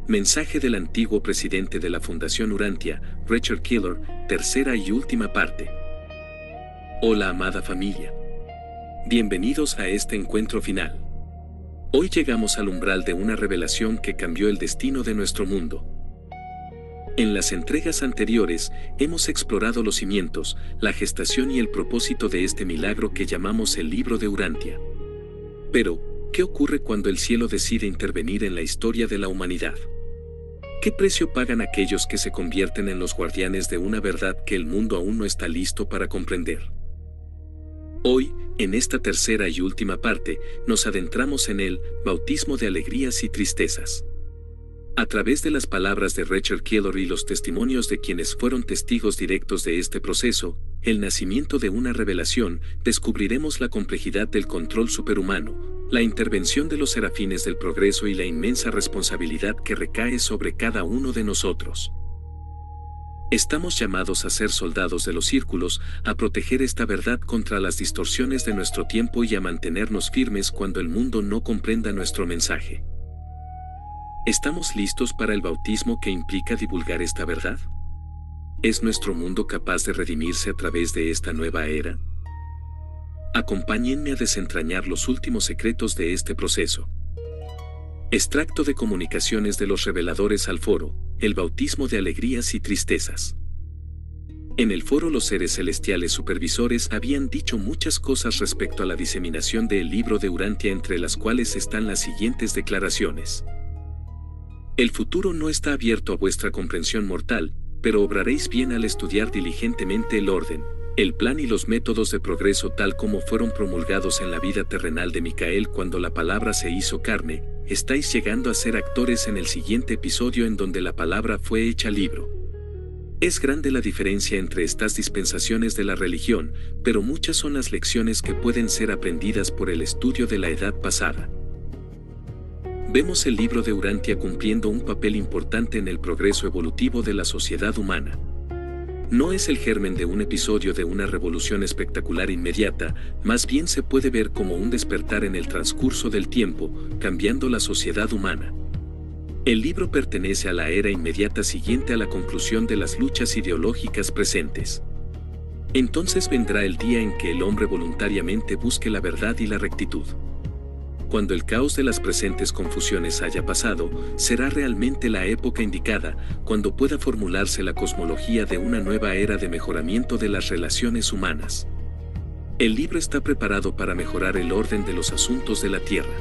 Mensaje del antiguo presidente de la Fundación Urantia, Richard Keeler, tercera y última parte. Hola amada familia. Bienvenidos a este encuentro final. Hoy llegamos al umbral de una revelación que cambió el destino de nuestro mundo. En las entregas anteriores, hemos explorado los cimientos, la gestación y el propósito de este milagro que llamamos el libro de Urantia. Pero, ¿qué ocurre cuando el cielo decide intervenir en la historia de la humanidad? ¿Qué precio pagan aquellos que se convierten en los guardianes de una verdad que el mundo aún no está listo para comprender? Hoy, en esta tercera y última parte, nos adentramos en el bautismo de alegrías y tristezas. A través de las palabras de Richard Keeler y los testimonios de quienes fueron testigos directos de este proceso, el nacimiento de una revelación, descubriremos la complejidad del control superhumano, la intervención de los serafines del progreso y la inmensa responsabilidad que recae sobre cada uno de nosotros. Estamos llamados a ser soldados de los círculos, a proteger esta verdad contra las distorsiones de nuestro tiempo y a mantenernos firmes cuando el mundo no comprenda nuestro mensaje. ¿Estamos listos para el bautismo que implica divulgar esta verdad? ¿Es nuestro mundo capaz de redimirse a través de esta nueva era? Acompáñenme a desentrañar los últimos secretos de este proceso. Extracto de comunicaciones de los reveladores al foro, el bautismo de alegrías y tristezas. En el foro los seres celestiales supervisores habían dicho muchas cosas respecto a la diseminación del libro de Urantia, entre las cuales están las siguientes declaraciones. El futuro no está abierto a vuestra comprensión mortal, pero obraréis bien al estudiar diligentemente el orden, el plan y los métodos de progreso tal como fueron promulgados en la vida terrenal de Micael cuando la palabra se hizo carne. Estáis llegando a ser actores en el siguiente episodio en donde la palabra fue hecha libro. Es grande la diferencia entre estas dispensaciones de la religión, pero muchas son las lecciones que pueden ser aprendidas por el estudio de la edad pasada. Vemos el libro de Urantia cumpliendo un papel importante en el progreso evolutivo de la sociedad humana. No es el germen de un episodio de una revolución espectacular inmediata, más bien se puede ver como un despertar en el transcurso del tiempo, cambiando la sociedad humana. El libro pertenece a la era inmediata siguiente a la conclusión de las luchas ideológicas presentes. Entonces vendrá el día en que el hombre voluntariamente busque la verdad y la rectitud. Cuando el caos de las presentes confusiones haya pasado, será realmente la época indicada, cuando pueda formularse la cosmología de una nueva era de mejoramiento de las relaciones humanas. El libro está preparado para mejorar el orden de los asuntos de la Tierra.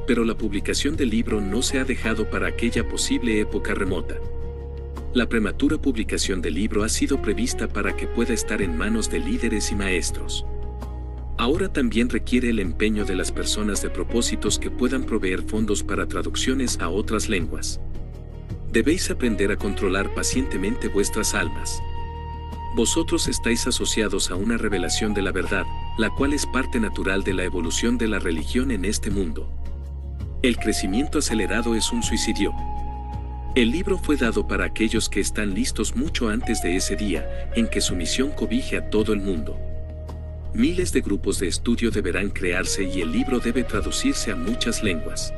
Pero la publicación del libro no se ha dejado para aquella posible época remota. La prematura publicación del libro ha sido prevista para que pueda estar en manos de líderes y maestros. Ahora también requiere el empeño de las personas de propósitos que puedan proveer fondos para traducciones a otras lenguas. Debéis aprender a controlar pacientemente vuestras almas. Vosotros estáis asociados a una revelación de la verdad, la cual es parte natural de la evolución de la religión en este mundo. El crecimiento acelerado es un suicidio. El libro fue dado para aquellos que están listos mucho antes de ese día, en que su misión cobije a todo el mundo. Miles de grupos de estudio deberán crearse y el libro debe traducirse a muchas lenguas.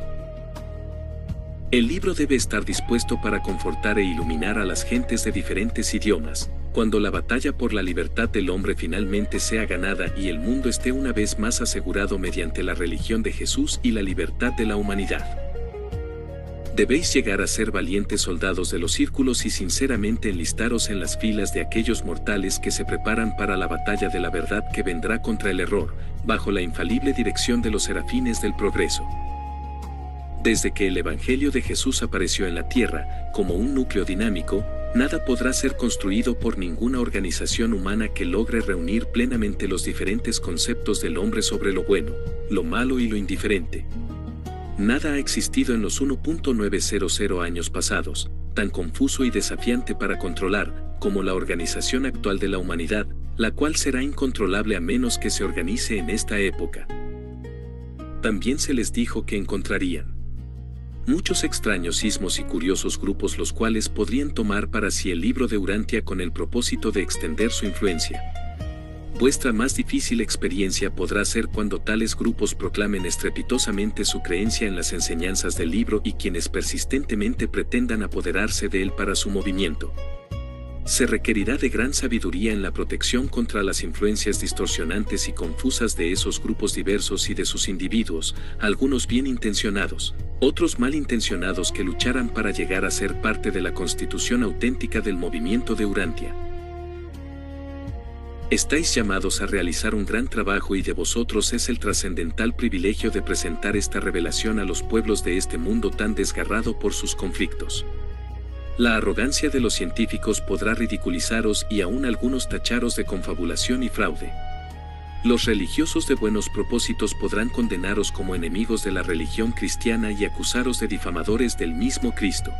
El libro debe estar dispuesto para confortar e iluminar a las gentes de diferentes idiomas, cuando la batalla por la libertad del hombre finalmente sea ganada y el mundo esté una vez más asegurado mediante la religión de Jesús y la libertad de la humanidad. Debéis llegar a ser valientes soldados de los círculos y sinceramente enlistaros en las filas de aquellos mortales que se preparan para la batalla de la verdad que vendrá contra el error, bajo la infalible dirección de los serafines del progreso. Desde que el Evangelio de Jesús apareció en la tierra, como un núcleo dinámico, nada podrá ser construido por ninguna organización humana que logre reunir plenamente los diferentes conceptos del hombre sobre lo bueno, lo malo y lo indiferente. Nada ha existido en los 1.900 años pasados, tan confuso y desafiante para controlar, como la organización actual de la humanidad, la cual será incontrolable a menos que se organice en esta época. También se les dijo que encontrarían muchos extraños sismos y curiosos grupos los cuales podrían tomar para sí el libro de Urantia con el propósito de extender su influencia. Vuestra más difícil experiencia podrá ser cuando tales grupos proclamen estrepitosamente su creencia en las enseñanzas del libro y quienes persistentemente pretendan apoderarse de él para su movimiento. Se requerirá de gran sabiduría en la protección contra las influencias distorsionantes y confusas de esos grupos diversos y de sus individuos, algunos bien intencionados, otros mal intencionados que lucharán para llegar a ser parte de la constitución auténtica del movimiento de Urantia. Estáis llamados a realizar un gran trabajo y de vosotros es el trascendental privilegio de presentar esta revelación a los pueblos de este mundo tan desgarrado por sus conflictos. La arrogancia de los científicos podrá ridiculizaros y aún algunos tacharos de confabulación y fraude. Los religiosos de buenos propósitos podrán condenaros como enemigos de la religión cristiana y acusaros de difamadores del mismo Cristo.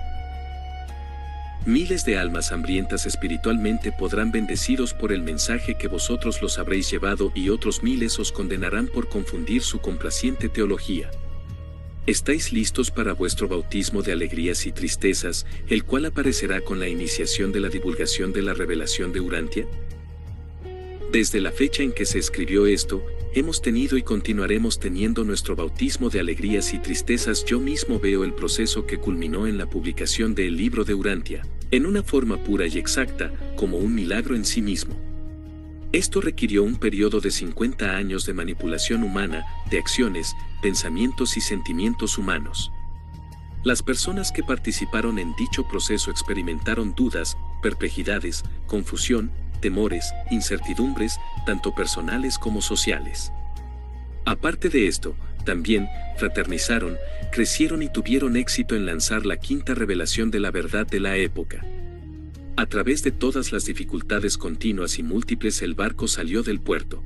Miles de almas hambrientas espiritualmente podrán bendeciros por el mensaje que vosotros los habréis llevado y otros miles os condenarán por confundir su complaciente teología. ¿Estáis listos para vuestro bautismo de alegrías y tristezas, el cual aparecerá con la iniciación de la divulgación de la revelación de Urantia? Desde la fecha en que se escribió esto, hemos tenido y continuaremos teniendo nuestro bautismo de alegrías y tristezas. Yo mismo veo el proceso que culminó en la publicación del libro de Urantia, en una forma pura y exacta, como un milagro en sí mismo. Esto requirió un periodo de 50 años de manipulación humana, de acciones, pensamientos y sentimientos humanos. Las personas que participaron en dicho proceso experimentaron dudas, perplejidades, confusión, temores, incertidumbres, tanto personales como sociales. Aparte de esto, también fraternizaron, crecieron y tuvieron éxito en lanzar la quinta revelación de la verdad de la época. A través de todas las dificultades continuas y múltiples el barco salió del puerto.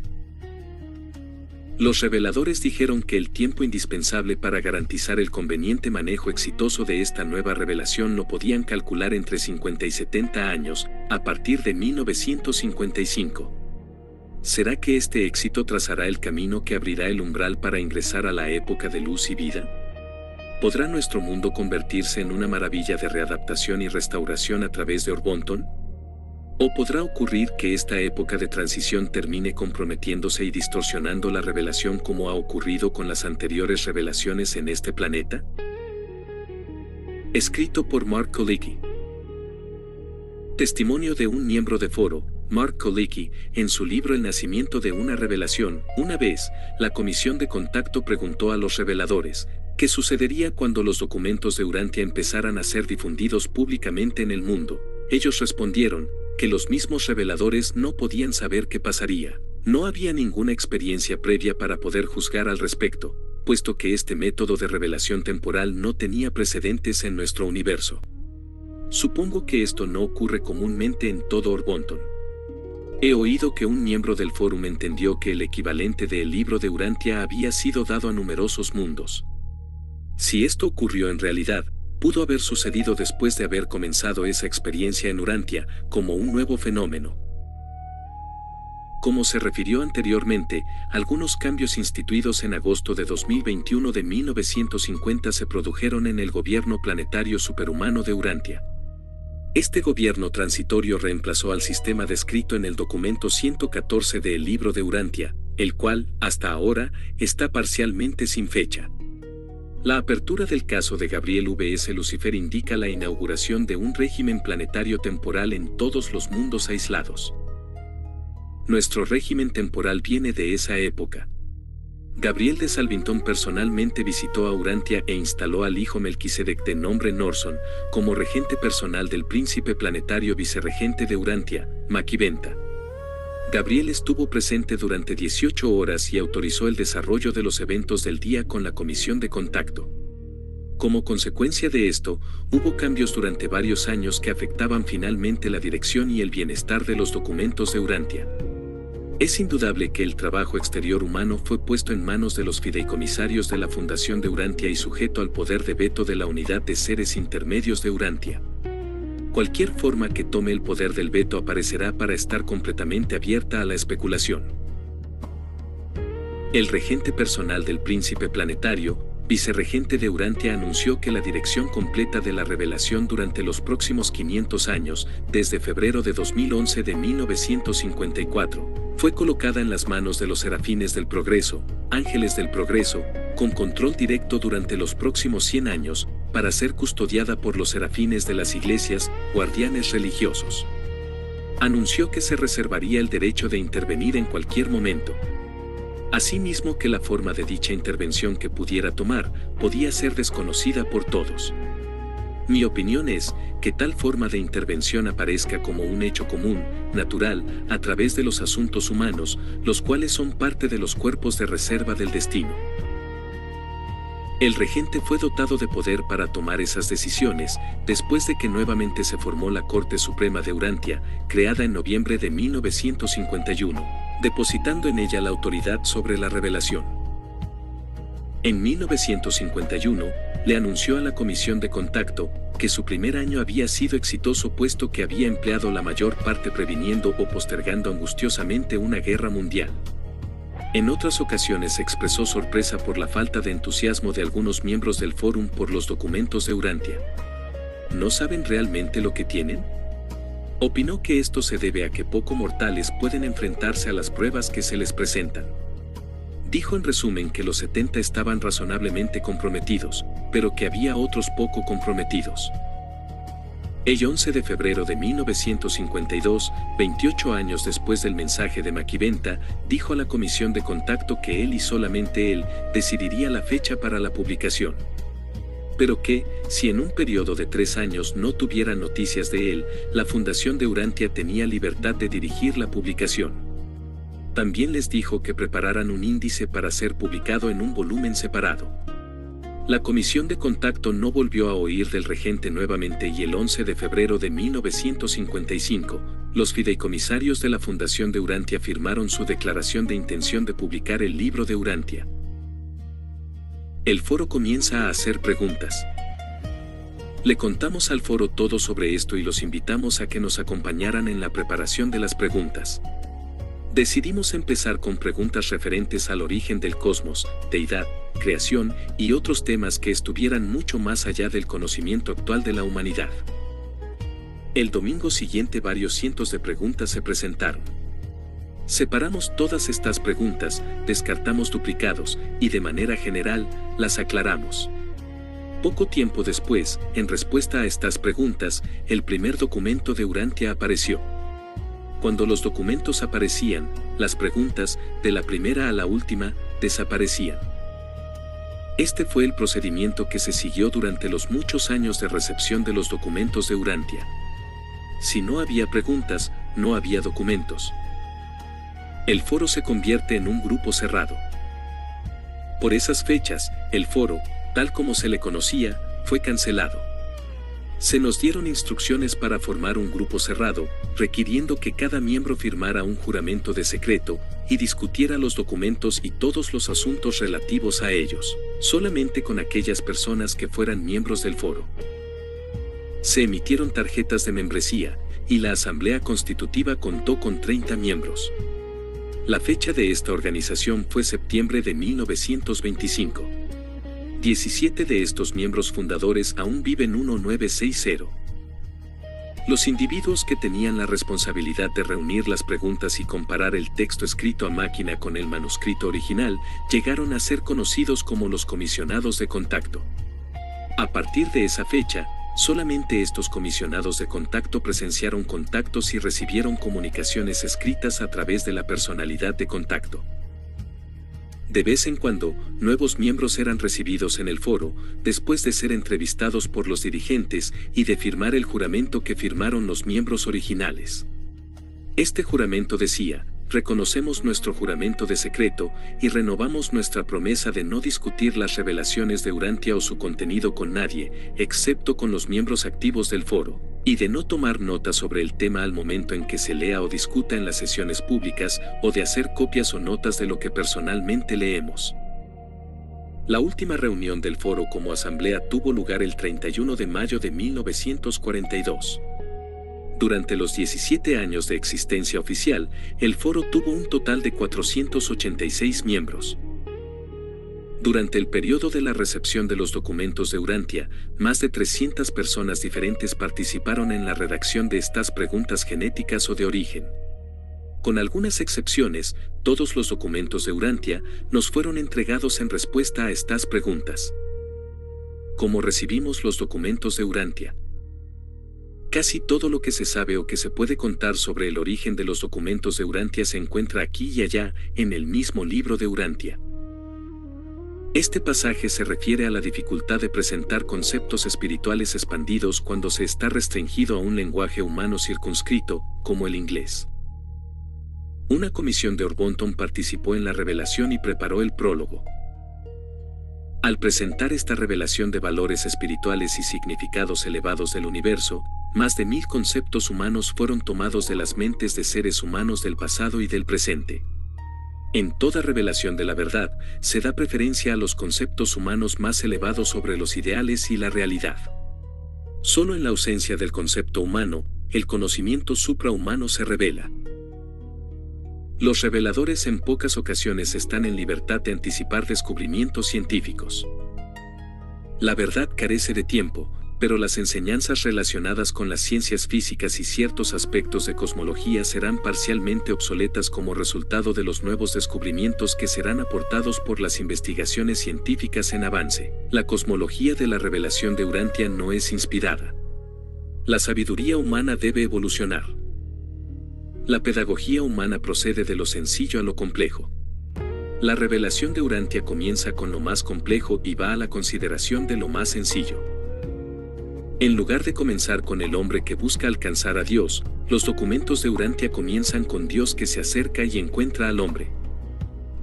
Los reveladores dijeron que el tiempo indispensable para garantizar el conveniente manejo exitoso de esta nueva revelación lo podían calcular entre 50 y 70 años, a partir de 1955. ¿Será que este éxito trazará el camino que abrirá el umbral para ingresar a la época de luz y vida? ¿Podrá nuestro mundo convertirse en una maravilla de readaptación y restauración a través de Orbonton? ¿O podrá ocurrir que esta época de transición termine comprometiéndose y distorsionando la revelación como ha ocurrido con las anteriores revelaciones en este planeta? Escrito por Mark Kolicki. Testimonio de un miembro de foro, Mark Kolicki, en su libro El nacimiento de una revelación. Una vez, la comisión de contacto preguntó a los reveladores, ¿qué sucedería cuando los documentos de Urantia empezaran a ser difundidos públicamente en el mundo? Ellos respondieron que los mismos reveladores no podían saber qué pasaría. No había ninguna experiencia previa para poder juzgar al respecto, puesto que este método de revelación temporal no tenía precedentes en nuestro universo. Supongo que esto no ocurre comúnmente en todo Orbonton. He oído que un miembro del fórum entendió que el equivalente del libro de Urantia había sido dado a numerosos mundos. Si esto ocurrió en realidad, pudo haber sucedido después de haber comenzado esa experiencia en Urantia, como un nuevo fenómeno. Como se refirió anteriormente, algunos cambios instituidos en agosto de 2021 de 1950 se produjeron en el gobierno planetario superhumano de Urantia. Este gobierno transitorio reemplazó al sistema descrito en el documento 114 del libro de Urantia, el cual, hasta ahora, está parcialmente sin fecha. La apertura del caso de Gabriel vs. Lucifer indica la inauguración de un régimen planetario temporal en todos los mundos aislados. Nuestro régimen temporal viene de esa época. Gabriel de Salvington personalmente visitó a Urantia e instaló al hijo Melquisedec de nombre Norson como regente personal del príncipe planetario vicerregente de Urantia, Maquiventa. Gabriel estuvo presente durante 18 horas y autorizó el desarrollo de los eventos del día con la comisión de contacto. Como consecuencia de esto, hubo cambios durante varios años que afectaban finalmente la dirección y el bienestar de los documentos de Urantia. Es indudable que el trabajo exterior humano fue puesto en manos de los fideicomisarios de la Fundación de Urantia y sujeto al poder de veto de la Unidad de Seres Intermedios de Urantia. Cualquier forma que tome el poder del veto aparecerá para estar completamente abierta a la especulación. El regente personal del príncipe planetario, vicerregente de Urantia, anunció que la dirección completa de la revelación durante los próximos 500 años, desde febrero de 2011 de 1954, Fue colocada en las manos de los serafines del progreso, ángeles del progreso, con control directo durante los próximos 100 años, para ser custodiada por los serafines de las iglesias, guardianes religiosos. Anunció que se reservaría el derecho de intervenir en cualquier momento. Asimismo que la forma de dicha intervención que pudiera tomar podía ser desconocida por todos. Mi opinión es que tal forma de intervención aparezca como un hecho común, natural, a través de los asuntos humanos, los cuales son parte de los cuerpos de reserva del destino. El regente fue dotado de poder para tomar esas decisiones, después de que nuevamente se formó la Corte Suprema de Urantia, creada en noviembre de 1951, depositando en ella la autoridad sobre la revelación. En 1951, le anunció a la Comisión de Contacto que su primer año había sido exitoso puesto que había empleado la mayor parte previniendo o postergando angustiosamente una guerra mundial. En otras ocasiones expresó sorpresa por la falta de entusiasmo de algunos miembros del Fórum por los documentos de Urantia. ¿No saben realmente lo que tienen? Opinó que esto se debe a que poco mortales pueden enfrentarse a las pruebas que se les presentan. Dijo en resumen que los 70 estaban razonablemente comprometidos, pero que había otros poco comprometidos. El 11 de febrero de 1952, 28 años después del mensaje de Maquiventa, dijo a la Comisión de Contacto que él y solamente él decidiría la fecha para la publicación. Pero que, si en un periodo de 3 años no tuviera noticias de él, la Fundación de Urantia tenía libertad de dirigir la publicación. También les dijo que prepararan un índice para ser publicado en un volumen separado. La Comisión de Contacto no volvió a oír del regente nuevamente y el 11 de febrero de 1955, los fideicomisarios de la Fundación de Urantia firmaron su declaración de intención de publicar el libro de Urantia. El foro comienza a hacer preguntas. Le contamos al foro todo sobre esto y los invitamos a que nos acompañaran en la preparación de las preguntas. Decidimos empezar con preguntas referentes al origen del cosmos, deidad, creación y otros temas que estuvieran mucho más allá del conocimiento actual de la humanidad. El domingo siguiente varios cientos de preguntas se presentaron. Separamos todas estas preguntas, descartamos duplicados y de manera general, las aclaramos. Poco tiempo después, en respuesta a estas preguntas, el primer documento de Urantia apareció. Cuando los documentos aparecían, las preguntas, de la primera a la última, desaparecían. Este fue el procedimiento que se siguió durante los muchos años de recepción de los documentos de Urantia. Si no había preguntas, no había documentos. El foro se convierte en un grupo cerrado. Por esas fechas, el foro, tal como se le conocía, fue cancelado. Se nos dieron instrucciones para formar un grupo cerrado, requiriendo que cada miembro firmara un juramento de secreto y discutiera los documentos y todos los asuntos relativos a ellos, solamente con aquellas personas que fueran miembros del foro. Se emitieron tarjetas de membresía, y la Asamblea Constitutiva contó con 30 miembros. La fecha de esta organización fue septiembre de 1925. 17 de estos miembros fundadores aún viven 1960. Los individuos que tenían la responsabilidad de reunir las preguntas y comparar el texto escrito a máquina con el manuscrito original llegaron a ser conocidos como los comisionados de contacto. A partir de esa fecha, solamente estos comisionados de contacto presenciaron contactos y recibieron comunicaciones escritas a través de la personalidad de contacto. De vez en cuando, nuevos miembros eran recibidos en el foro, después de ser entrevistados por los dirigentes y de firmar el juramento que firmaron los miembros originales. Este juramento decía: reconocemos nuestro juramento de secreto y renovamos nuestra promesa de no discutir las revelaciones de Urantia o su contenido con nadie, excepto con los miembros activos del foro, y de no tomar nota sobre el tema al momento en que se lea o discuta en las sesiones públicas, o de hacer copias o notas de lo que personalmente leemos. La última reunión del foro como asamblea tuvo lugar el 31 de mayo de 1942. Durante los 17 años de existencia oficial, el foro tuvo un total de 486 miembros. Durante el periodo de la recepción de los documentos de Urantia, más de 300 personas diferentes participaron en la redacción de estas preguntas genéticas o de origen. Con algunas excepciones, todos los documentos de Urantia nos fueron entregados en respuesta a estas preguntas. ¿Cómo recibimos los documentos de Urantia? Casi todo lo que se sabe o que se puede contar sobre el origen de los documentos de Urantia se encuentra aquí y allá, en el mismo libro de Urantia. Este pasaje se refiere a la dificultad de presentar conceptos espirituales expandidos cuando se está restringido a un lenguaje humano circunscrito, como el inglés. Una comisión de Orbonton participó en la revelación y preparó el prólogo. Al presentar esta revelación de valores espirituales y significados elevados del universo, más de 1000 conceptos humanos fueron tomados de las mentes de seres humanos del pasado y del presente. En toda revelación de la verdad, se da preferencia a los conceptos humanos más elevados sobre los ideales y la realidad. Solo en la ausencia del concepto humano, el conocimiento suprahumano se revela. Los reveladores en pocas ocasiones están en libertad de anticipar descubrimientos científicos. La verdad carece de tiempo, pero las enseñanzas relacionadas con las ciencias físicas y ciertos aspectos de cosmología serán parcialmente obsoletas como resultado de los nuevos descubrimientos que serán aportados por las investigaciones científicas en avance. La cosmología de la revelación de Urantia no es inspirada. La sabiduría humana debe evolucionar. La pedagogía humana procede de lo sencillo a lo complejo. La revelación de Urantia comienza con lo más complejo y va a la consideración de lo más sencillo. En lugar de comenzar con el hombre que busca alcanzar a Dios, los documentos de Urantia comienzan con Dios que se acerca y encuentra al hombre.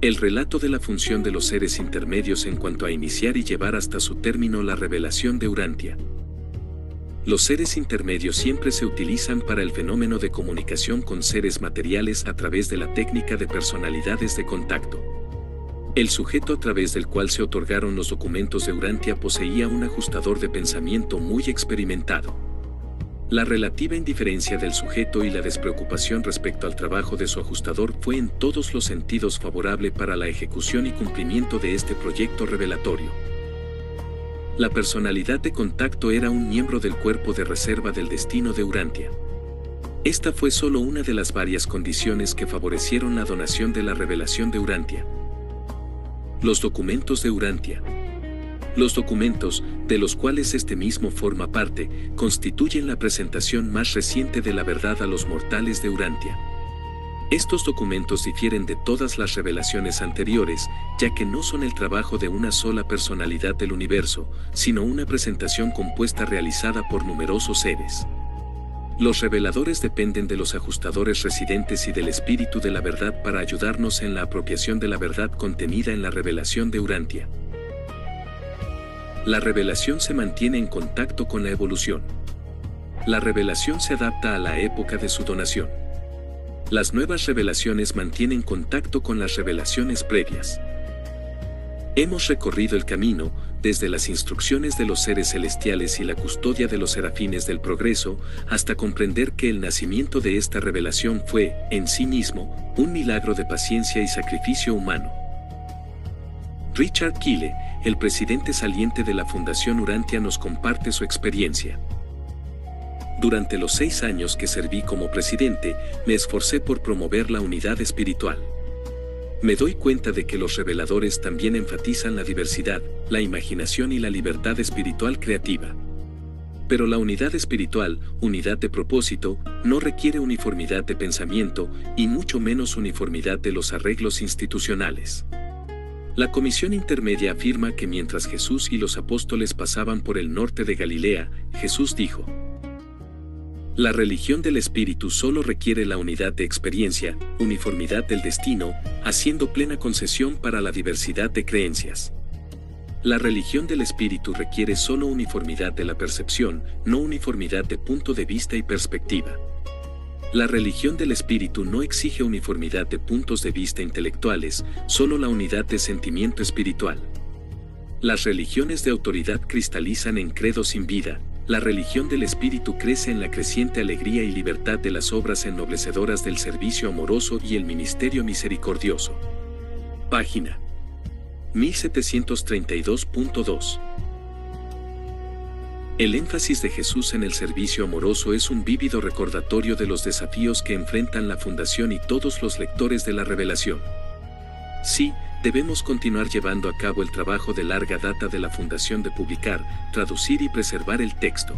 El relato de la función de los seres intermedios en cuanto a iniciar y llevar hasta su término la revelación de Urantia. Los seres intermedios siempre se utilizan para el fenómeno de comunicación con seres materiales a través de la técnica de personalidades de contacto. El sujeto a través del cual se otorgaron los documentos de Urantia poseía un ajustador de pensamiento muy experimentado. La relativa indiferencia del sujeto y la despreocupación respecto al trabajo de su ajustador fue en todos los sentidos favorable para la ejecución y cumplimiento de este proyecto revelatorio. La personalidad de contacto era un miembro del cuerpo de reserva del destino de Urantia. Esta fue solo una de las varias condiciones que favorecieron la donación de la revelación de Urantia. Los documentos de Urantia. Los documentos, de los cuales este mismo forma parte, constituyen la presentación más reciente de la verdad a los mortales de Urantia. Estos documentos difieren de todas las revelaciones anteriores, ya que no son el trabajo de una sola personalidad del universo, sino una presentación compuesta realizada por numerosos seres. Los reveladores dependen de los ajustadores residentes y del espíritu de la verdad para ayudarnos en la apropiación de la verdad contenida en la revelación de Urantia. La revelación se mantiene en contacto con la evolución. La revelación se adapta a la época de su donación. Las nuevas revelaciones mantienen contacto con las revelaciones previas. Hemos recorrido el camino, desde las instrucciones de los seres celestiales y la custodia de los serafines del progreso, hasta comprender que el nacimiento de esta revelación fue, en sí mismo, un milagro de paciencia y sacrificio humano. Richard Keele, el presidente saliente de la Fundación Urantia, nos comparte su experiencia. Durante los 6 años que serví como presidente, me esforcé por promover la unidad espiritual. Me doy cuenta de que los reveladores también enfatizan la diversidad, la imaginación y la libertad espiritual creativa. Pero la unidad espiritual, unidad de propósito, no requiere uniformidad de pensamiento, y mucho menos uniformidad de los arreglos institucionales. La Comisión Intermedia afirma que mientras Jesús y los apóstoles pasaban por el norte de Galilea, Jesús dijo: la religión del espíritu solo requiere la unidad de experiencia, uniformidad del destino, haciendo plena concesión para la diversidad de creencias. La religión del espíritu requiere solo uniformidad de la percepción, no uniformidad de punto de vista y perspectiva. La religión del espíritu no exige uniformidad de puntos de vista intelectuales, solo la unidad de sentimiento espiritual. Las religiones de autoridad cristalizan en credo sin vida. La religión del espíritu crece en la creciente alegría y libertad de las obras ennoblecedoras del servicio amoroso y el ministerio misericordioso. Página 1732.2. El énfasis de Jesús en el servicio amoroso es un vívido recordatorio de los desafíos que enfrentan la Fundación y todos los lectores de la Revelación. Sí, debemos continuar llevando a cabo el trabajo de larga data de la Fundación de publicar, traducir y preservar el texto.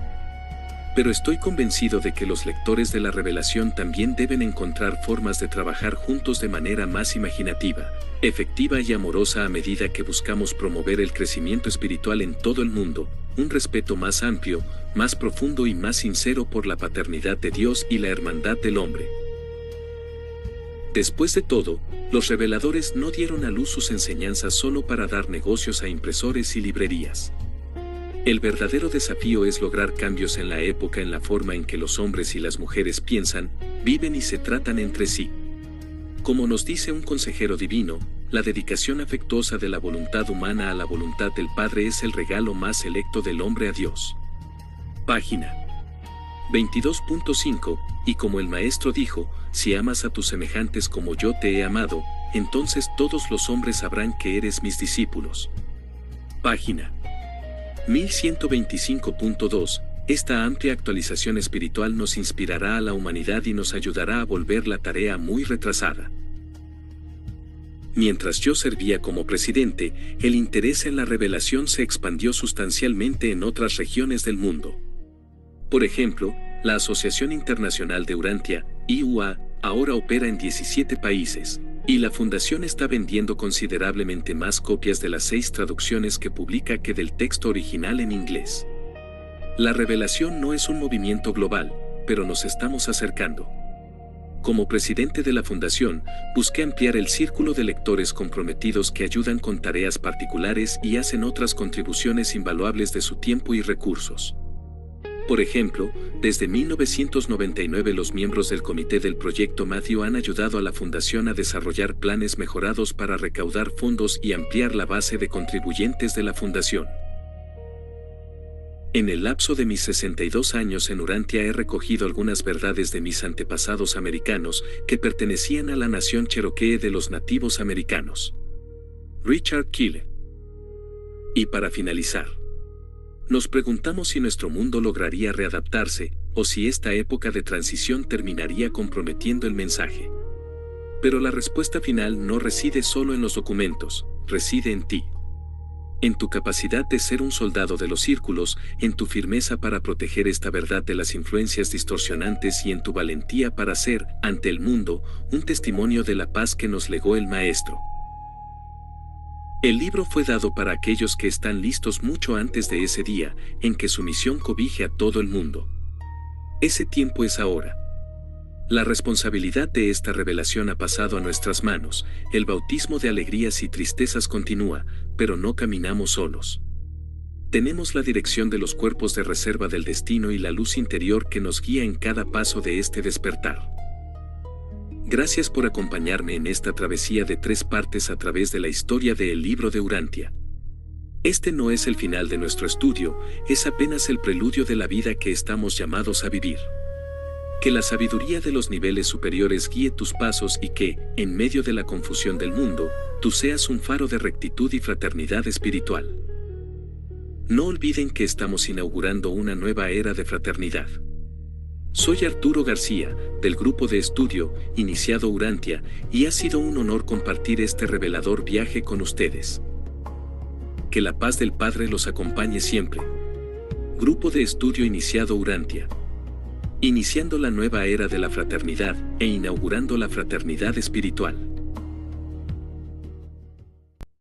Pero estoy convencido de que los lectores de la Revelación también deben encontrar formas de trabajar juntos de manera más imaginativa, efectiva y amorosa a medida que buscamos promover el crecimiento espiritual en todo el mundo, un respeto más amplio, más profundo y más sincero por la paternidad de Dios y la hermandad del hombre. Después de todo, los reveladores no dieron a luz sus enseñanzas solo para dar negocios a impresores y librerías. El verdadero desafío es lograr cambios en la época en la forma en que los hombres y las mujeres piensan, viven y se tratan entre sí. Como nos dice un consejero divino, la dedicación afectuosa de la voluntad humana a la voluntad del Padre es el regalo más selecto del hombre a Dios. Página 22.5, y como el Maestro dijo, si amas a tus semejantes como yo te he amado, entonces todos los hombres sabrán que eres mis discípulos. Página 1125.2, esta amplia actualización espiritual nos inspirará a la humanidad y nos ayudará a volver la tarea muy retrasada. Mientras yo servía como presidente, el interés en la revelación se expandió sustancialmente en otras regiones del mundo. Por ejemplo, la Asociación Internacional de Urantia, IUA, ahora opera en 17 países, y la Fundación está vendiendo considerablemente más copias de las 6 traducciones que publica que del texto original en inglés. La revelación no es un movimiento global, pero nos estamos acercando. Como presidente de la Fundación, busqué ampliar el círculo de lectores comprometidos que ayudan con tareas particulares y hacen otras contribuciones invaluables de su tiempo y recursos. Por ejemplo, desde 1999 los miembros del comité del proyecto Matthew han ayudado a la Fundación a desarrollar planes mejorados para recaudar fondos y ampliar la base de contribuyentes de la Fundación. En el lapso de mis 62 años en Urantia he recogido algunas verdades de mis antepasados americanos que pertenecían a la nación cherokee de los nativos americanos. Richard Keeler. Y para finalizar, nos preguntamos si nuestro mundo lograría readaptarse, o si esta época de transición terminaría comprometiendo el mensaje. Pero la respuesta final no reside solo en los documentos, reside en ti. En tu capacidad de ser un soldado de los círculos, en tu firmeza para proteger esta verdad de las influencias distorsionantes y en tu valentía para ser, ante el mundo, un testimonio de la paz que nos legó el Maestro. El libro fue dado para aquellos que están listos mucho antes de ese día, en que su misión cobije a todo el mundo. Ese tiempo es ahora. La responsabilidad de esta revelación ha pasado a nuestras manos, el bautismo de alegrías y tristezas continúa, pero no caminamos solos. Tenemos la dirección de los cuerpos de reserva del destino y la luz interior que nos guía en cada paso de este despertar. Gracias por acompañarme en esta travesía de 3 partes a través de la historia del libro de Urantia. Este no es el final de nuestro estudio, es apenas el preludio de la vida que estamos llamados a vivir. Que la sabiduría de los niveles superiores guíe tus pasos y que, en medio de la confusión del mundo, tú seas un faro de rectitud y fraternidad espiritual. No olviden que estamos inaugurando una nueva era de fraternidad. Soy Arturo García, del grupo de estudio, Iniciado Urantia, y ha sido un honor compartir este revelador viaje con ustedes. Que la paz del Padre los acompañe siempre. Grupo de estudio Iniciado Urantia. Iniciando la nueva era de la fraternidad e inaugurando la fraternidad espiritual.